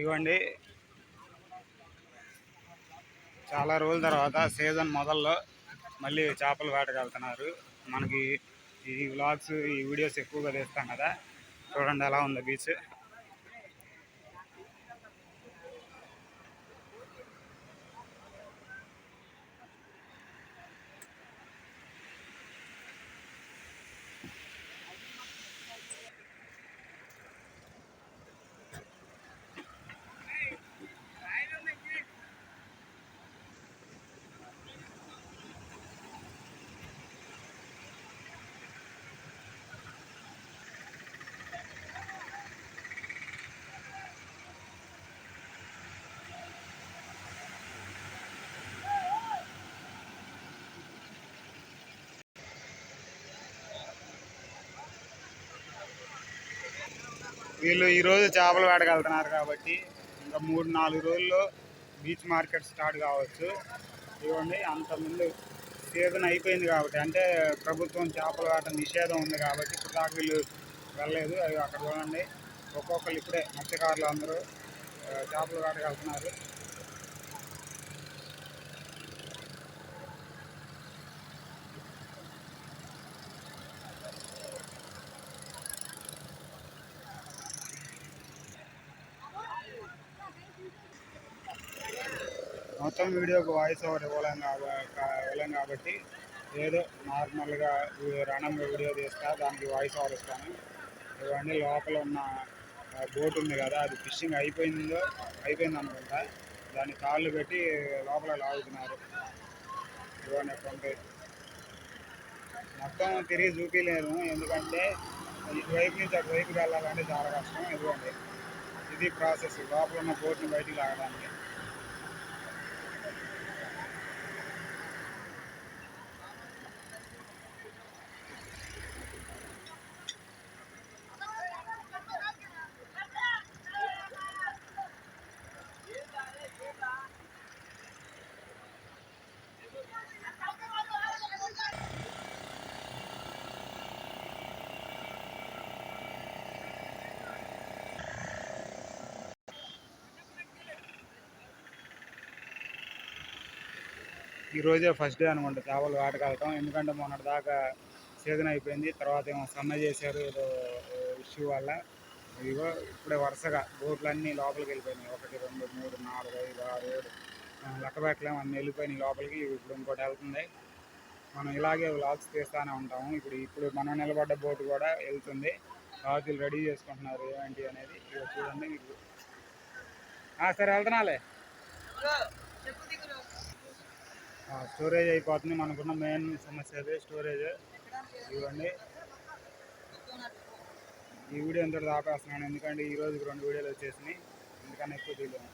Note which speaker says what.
Speaker 1: ఇవ్వండి చాలా రోజుల తర్వాత సీజన్ మొదల్లో మళ్ళీ చేపల వేటకు వెళ్తున్నారు. మనకి ఈ వ్లాగ్స్ ఈ వీడియోస్ ఎక్కువగా తీస్తాం కదా, చూడండి ఎలా ఉందో బీచ్. వీళ్ళు ఈరోజు చేపల వేటకు వెళ్తున్నారు కాబట్టి ఇంకా 3-4 రోజుల్లో బీచ్ మార్కెట్ స్టార్ట్ కావచ్చు. ఇవ్వండి అంతకుముందు సీజన్ అయిపోయింది కాబట్టి, అంటే ప్రభుత్వం చేపల వేట నిషేధం ఉంది కాబట్టి ఇప్పుడు దాకా వీళ్ళు వెళ్ళలేదు. అవి అక్కడ చూడండి, ఒక్కొక్కరు ఇప్పుడే మత్స్యకారులు అందరూ చేపల వేటకు వెళ్తున్నారు. మొత్తం వీడియోకి వాయిస్ ఓవర్ ఇవ్వలేం కాబట్టి ఏదో నార్మల్గా రణంగా వీడియో తీస్తా, దానికి వాయిస్ ఓవర్ ఇస్తాను. ఇవన్నీ లోపల ఉన్న బోట్ ఉంది కదా, అది ఫిషింగ్ అయిపోయింది అనుకుంటా, దాన్ని కాళ్ళు పెట్టి లోపల లాగుతున్నారు. ఇవన్నీ కొంటే మొత్తం తిరిగి చూపించలేము, ఎందుకంటే ఇటువైపు నుంచి అటువైపుకి వెళ్ళాలంటే చాలా కష్టం. ఇదిగోండి ఇది ప్రాసెస్, లోపల ఉన్న బోట్ని బయటికి లాగడానికి. ఈరోజే ఫస్ట్ డే అనుకుంటా చేపలు వేటకు వెళ్తాం, ఎందుకంటే మొన్నటి దాకా సీజన్ అయిపోయింది, తర్వాత ఏమో సమ్మె చేశారు ఏదో ఇష్యూ వల్ల. ఇదిగో ఇప్పుడే వరుసగా బోట్లన్నీ లోపలికి వెళ్ళిపోయినాయి. 1, 2, 3, 4, 5, 6, 7 లెక్క పెట్టలేము, అన్నీ వెళ్ళిపోయినాయి లోపలికి. ఇప్పుడు ఇంకోటి వెళ్తుంది. మనం ఇలాగే వ్లాగ్స్ తీస్తూనే ఉంటాము. ఇప్పుడు మనం నిలబడ్డ బోటు కూడా వెళ్తుంది. రాజులు రెడీ చేసుకుంటున్నారు ఏంటి అనేది. ఇక చూడండి మీకు. సరే వెళ్తున్నాలే. స్టోరేజ్ అయిపోతుంది, మనకున్న మెయిన్ సమస్య అదే స్టోరేజ్. ఇవ్వండి ఈ వీడియో ఎంతటి ఆపేస్తున్నాను, ఎందుకంటే ఈ రోజుకి 2 వీడియోలు వచ్చేసినాయి, ఎందుకన్నా ఎక్కువ తీయలేము.